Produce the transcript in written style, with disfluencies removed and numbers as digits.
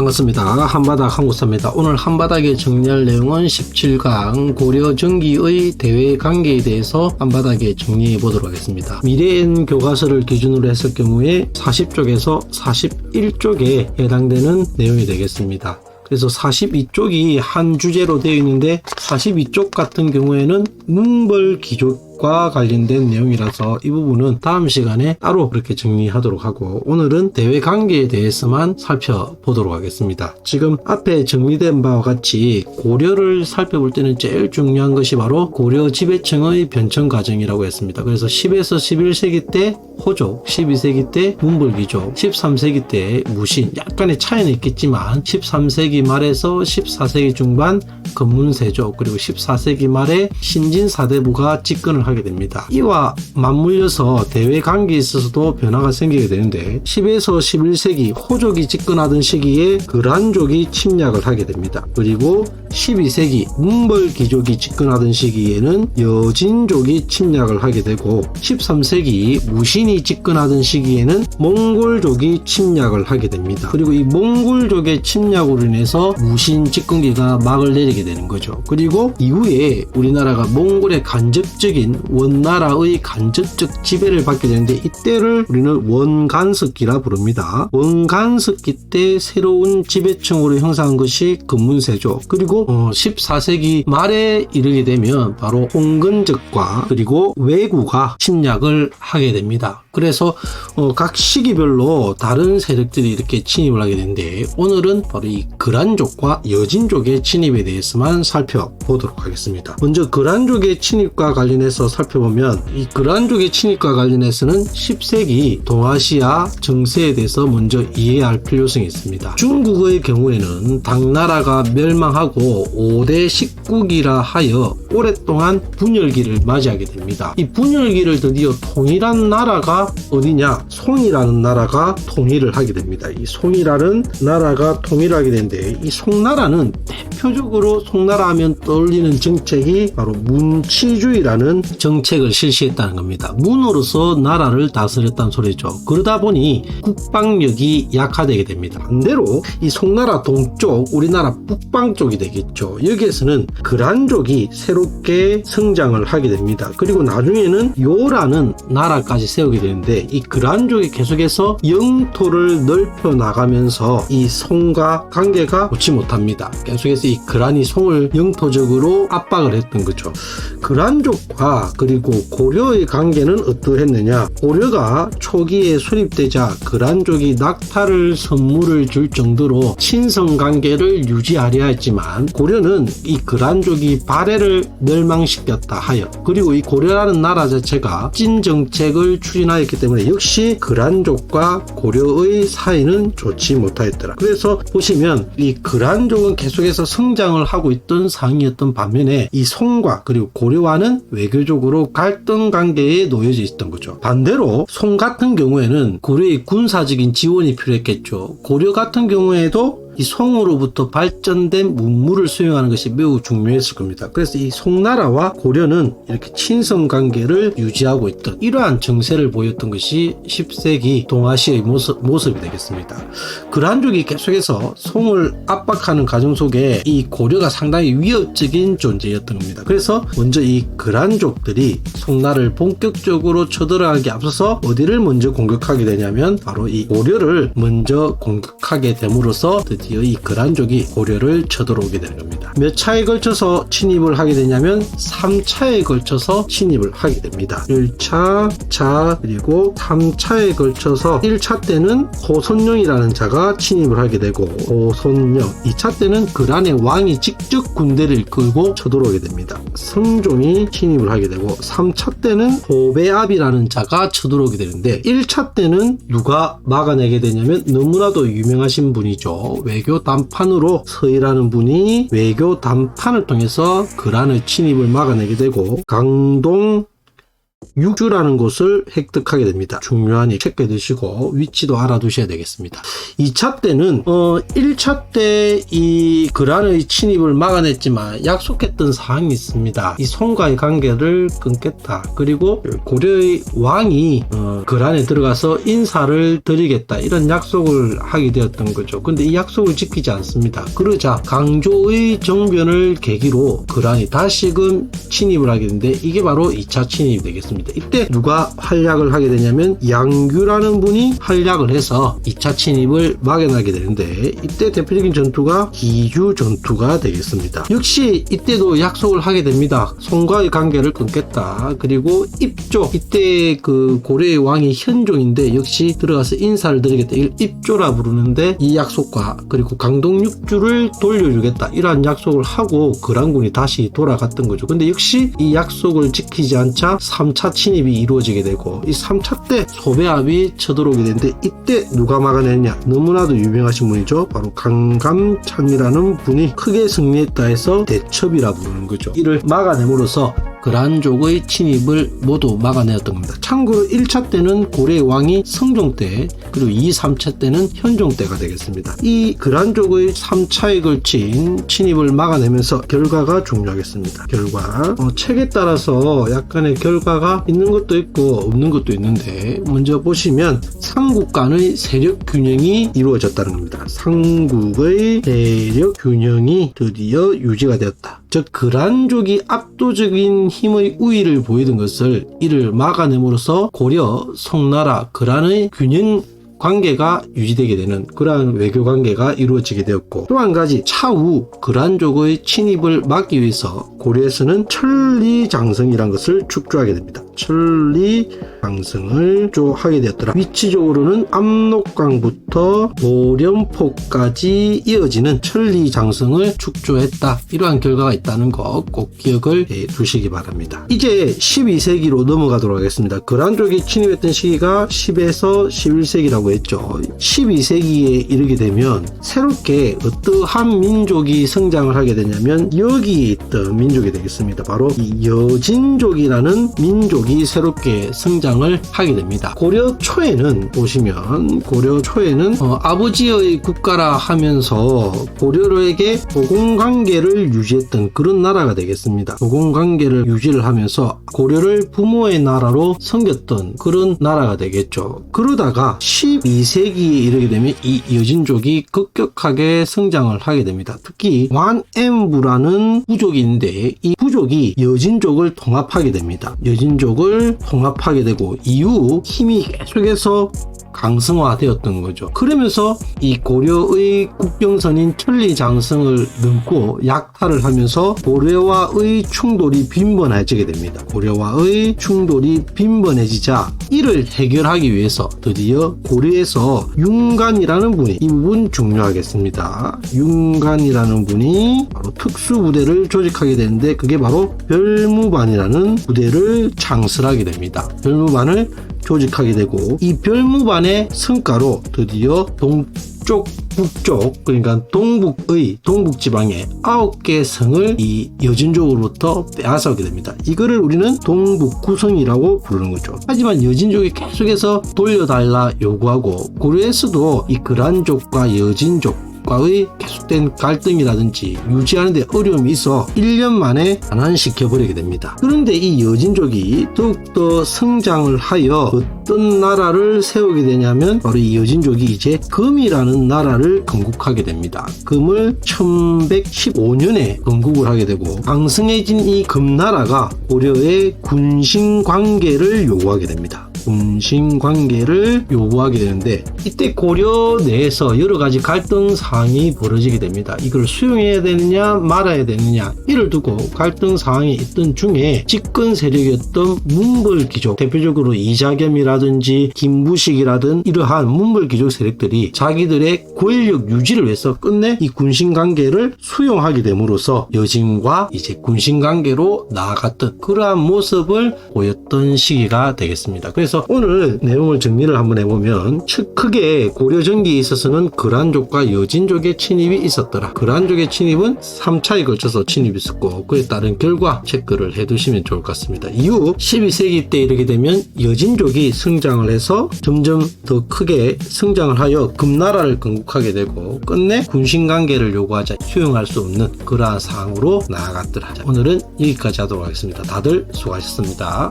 반갑습니다. 한바닥 한국사입니다. 오늘 한바닥에 정리할 내용은 17강 고려 정기의 대외 관계에 대해서 한바닥에 정리해 보도록 하겠습니다. 미래엔 교과서를 기준으로 했을 경우에 40쪽에서 41쪽에 해당되는 내용이 되겠습니다. 그래서 42쪽이 한 주제로 되어 있는데 42쪽 같은 경우에는 문벌귀족과 관련된 내용이라서 이 부분은 다음 시간에 따로 그렇게 정리하도록 하고, 오늘은 대외관계에 대해서만 살펴보도록 하겠습니다. 지금 앞에 정리된 바와 같이 고려를 살펴볼 때는 제일 중요한 것이 바로 고려 지배층의 변천 과정이라고 했습니다. 그래서 10에서 11세기 때 호족, 12세기 때 문벌귀족, 13세기 때 무신, 약간의 차이는 있겠지만 13세기 말에서 14세기 중반 건문세족, 그리고 14세기 말에 신진사대부가 집권을 하게 됩니다. 이와 맞물려서 대외관계에 있어서도 변화가 생기게 되는데, 10에서 11세기 호족이 집권하던 시기에 거란족이 침략을 하게 됩니다. 그리고 12세기 문벌귀족이 집권하던 시기에는 여진족이 침략을 하게 되고, 13세기 무신이 집권하던 시기에는 몽골족이 침략을 하게 됩니다. 그리고 이 몽골족의 침략으로 인해서 무신 집권기가 막을 내리게 되는 거죠. 그리고 이후에 우리나라가 몽골의 간접적인 원나라의 간접적 지배를 받게 되는데, 이때를 우리는 원간석기라 부릅니다. 원간석기 때 새로운 지배층으로 형성한 것이 건문세족, 그리고 14세기 말에 이르게 되면 바로 홍건적과 그리고 왜구가 침략을 하게 됩니다. 그래서 각 시기별로 다른 세력들이 이렇게 침입을 하게 되는데, 오늘은 바로 이 거란족과 여진족의 침입에 대해서만 살펴보도록 하겠습니다. 먼저 거란족의 침입과 관련해서 살펴보면, 이 거란족의 침입과 관련해서는 10세기 동아시아 정세에 대해서 먼저 이해할 필요성이 있습니다. 중국의 경우에는 당나라가 멸망하고 5대 식국이라 하여 오랫동안 분열기를 맞이하게 됩니다. 이 분열기를 드디어 통일한 나라가 어디냐? 송이라는 나라가 통일을 하게 됩니다. 이 송이라는 나라가 통일하게 되는데, 이 송나라는 대표적으로 송나라 하면 떠올리는 정책이 바로 문치주의라는 정책을 실시했다는 겁니다. 문으로서 나라를 다스렸다는 소리죠. 그러다 보니 국방력이 약화되게 됩니다. 반대로 이 송나라 동쪽, 우리나라 북방 쪽이 되겠죠. 여기에서는 거란족이 새롭게 성장을 하게 됩니다. 그리고 나중에는 요라는 나라까지 세우게 되는데, 이 거란족이 계속해서 영토를 넓혀 나가면서 이 송과 관계가 좋지 못합니다. 계속해서 이 거란이 송을 영토적으로 압박을 했던 거죠. 거란족과 그리고 고려의 관계는 어떠했느냐? 고려가 초기에 수립되자 거란족이 낙타를 선물을 줄 정도로 친선 관계를 유지하려 했지만, 고려는 이 거란족이 발해를 멸망시켰다 하여, 그리고 이 고려라는 나라 자체가 찐 정책을 추진하였기 때문에 역시 거란족과 고려의 사이는 좋지 못하였더라. 그래서 보시면 이 거란족은 계속해서 성장을 하고 있던 상황이었던 반면에, 이 송과 그리고 고려와는 외교적으로 갈등 관계에 놓여져 있었던 거죠. 반대로 송 같은 경우에는 고려의 군사적인 지원이 필요했겠죠. 고려 같은 경우에도 이 송으로부터 발전된 문물을 수용하는 것이 매우 중요했을 겁니다. 그래서 이 송나라와 고려는 이렇게 친선 관계를 유지하고 있던 이러한 정세를 보였던 것이 10세기 동아시아의 모습이 되겠습니다. 거란족이 계속해서 송을 압박하는 과정 속에 이 고려가 상당히 위협적인 존재였던 겁니다. 그래서 먼저 이 거란족들이 송나라를 본격적으로 쳐들어가기 앞서서 어디를 먼저 공격하게 되냐면, 바로 이 고려를 먼저 공격하게 됨으로써 드디어 이 거란족이 고려를 쳐들어오게 되는 겁니다. 몇 차에 걸쳐서 침입을 하게 되냐면 3차에 걸쳐서 침입을 하게 됩니다. 1차, 2차, 그리고 3차에 걸쳐서 1차 때는 호선영이라는 자가 침입을 하게 되고, 호선영, 2차 때는 거란의 왕이 직접 군대를 이끌고 쳐들어오게 됩니다. 성종이 침입을 하게 되고, 3차 때는 호배압이라는 자가 쳐들어오게 되는데, 1차 때는 누가 막아내게 되냐면 너무나도 유명하신 분이죠. 외교 담판으로 서희라는 분이 외교 담판을 통해서 거란의 침입을 막아내게 되고, 강동 육주라는 곳을 획득하게 됩니다. 중요하니 체크해 두시고 위치도 알아두셔야 되겠습니다. 2차 때는 1차 때 이 거란의 침입을 막아냈지만 약속했던 사항이 있습니다. 이 송과의 관계를 끊겠다. 그리고 고려의 왕이 거란에 들어가서 인사를 드리겠다. 이런 약속을 하게 되었던 거죠. 근데 이 약속을 지키지 않습니다. 그러자 강조의 정변을 계기로 거란이 다시금 침입을 하게 되는데 이게 바로 2차 침입이 되겠습니다. 이때 누가 활약을 하게 되냐면 양규라는 분이 활약을 해서 2차 침입을 막아나게 되는데 이때 대표적인 전투가 이주 전투가 되겠습니다. 역시 이때도 약속을 하게 됩니다. 송과의 관계를 끊겠다. 그리고 입조, 이때 그 고려의 왕이 현종인데 역시 들어가서 인사를 드리겠다. 이걸 입조라 부르는데 이 약속과 그리고 강동육주를 돌려주겠다. 이러한 약속을 하고 거란군이 다시 돌아갔던 거죠. 근데 역시 이 약속을 지키지 않자 3차 침입이 이루어지게 되고 이 3차 때 소배합이 쳐들어오게 되는데 이때 누가 막아냈냐? 너무나도 유명하신 분이죠. 바로 강감찬이라는 분이 크게 승리했다 해서 대첩이라 부르는 거죠. 이를 막아냄으로써 거란족의 침입을 모두 막아내었던 겁니다. 참고로 1차 때는 고려의 왕이 성종 때, 그리고 2, 3차 때는 현종 때가 되겠습니다. 이 거란족의 3차에 걸친 침입을 막아내면서 결과가 중요하겠습니다. 결과 책에 따라서 약간의 결과가 있는 것도 있고 없는 것도 있는데 먼저 보시면 삼국 간의 세력 균형이 이루어졌다는 겁니다. 삼국의 세력 균형이 드디어 유지가 되었다. 즉 거란족이 압도적인 힘의 우위를 보이던 것을 이를 막아냄으로써 고려, 송나라, 거란의 균형 관계가 유지되게 되는 그러한 외교 관계가 이루어지게 되었고 또 한 가지 차후 거란족의 침입을 막기 위해서 고려에서는 천리장성이라는 것을 축조하게 됩니다. 천리장성을 축조하게 되었더라. 위치적으로는 압록강부터 보령포까지 이어지는 천리장성을 축조했다. 이러한 결과가 있다는 거 꼭 기억을 두시기 바랍니다. 이제 12세기로 넘어가도록 하겠습니다. 거란족이 침입했던 시기가 10에서 11세기라고 했죠. 12세기에 이르게 되면 새롭게 어떠한 민족이 성장을 하게 되냐면 여기에 있던 민족이 되겠습니다. 바로 이 여진족이라는 민족이 새롭게 성장을 하게 됩니다. 고려 초에는 보시면 고려 초에는 아버지의 국가라 하면서 고려에게 보공관계를 유지했던 그런 나라가 되겠습니다. 보공관계를 유지를 하면서 고려를 부모의 나라로 섬겼던 그런 나라가 되겠죠. 그러다가 12세기에 이르게 되면 이 여진족이 급격하게 성장을 하게 됩니다. 특히 완엠부라는 부족인데 이 부족이 여진족을 통합하게 됩니다. 여진족을 통합하게 되고 이후 힘이 계속해서 강성화되었던 거죠. 그러면서 이 고려의 국경선인 천리장성을 넘고 약탈을 하면서 고려와의 충돌이 빈번해지게 됩니다. 고려와의 충돌이 빈번해지자 이를 해결하기 위해서 드디어 고려에서 윤간이라는 분이, 이 부분 중요하겠습니다. 윤간이라는 분이 바로 특수부대를 조직하게 되는데 그게 바로 별무반이라는 부대를 창설하게 됩니다. 별무반을 조직하게 되고 이 별무반의 성과로 드디어 동쪽, 북쪽, 그러니까 동북지방의 9개 성을 이 여진족으로부터 빼앗아오게 됩니다. 이거를 우리는 동북구성이라고 부르는 거죠. 하지만 여진족이 계속해서 돌려달라 요구하고 고려에서도 이 거란족과 여진족 과의 계속된 갈등이라든지 유지하는 데 어려움이 있어 1년 만에 반환시켜버리게 됩니다. 그런데 이 여진족이 더욱더 성장을 하여 어떤 나라를 세우게 되냐면 바로 이 여진족이 이제 금이라는 나라를 건국하게 됩니다. 금을 1115년에 건국을 하게 되고 강성해진 이 금나라가 고려의 군신관계를 요구하게 됩니다. 군신관계를 요구하게 되는데 이때 고려 내에서 여러 가지 갈등 사항이 벌어지게 됩니다. 이걸 수용해야 되느냐 말아야 되느냐 이를 두고 갈등 사항이 있던 중에 집권 세력이었던 문벌귀족, 대표적으로 이자겸이라든지 김부식이라든 이러한 문벌귀족 세력들이 자기들의 권력 유지를 위해서 끝내 이 군신관계를 수용하게 됨으로써 여진과 이제 군신관계로 나아갔던 그러한 모습을 보였던 시기가 되겠습니다. 그래서 그래서 오늘 내용을 정리를 한번 해보면 크게 고려 전기에 있어서는 거란족과 여진족의 침입이 있었더라. 거란족의 침입은 3차에 걸쳐서 침입이 있었고 그에 따른 결과 체크를 해두시면 좋을 것 같습니다. 이후 12세기 때 이르게 되면 여진족이 성장을 해서 점점 더 크게 성장을 하여 금나라를 건국하게 되고 끝내 군신관계를 요구하자 수용할 수 없는 그러한 상황으로 나아갔더라. 자, 오늘은 여기까지 하도록 하겠습니다. 다들 수고하셨습니다.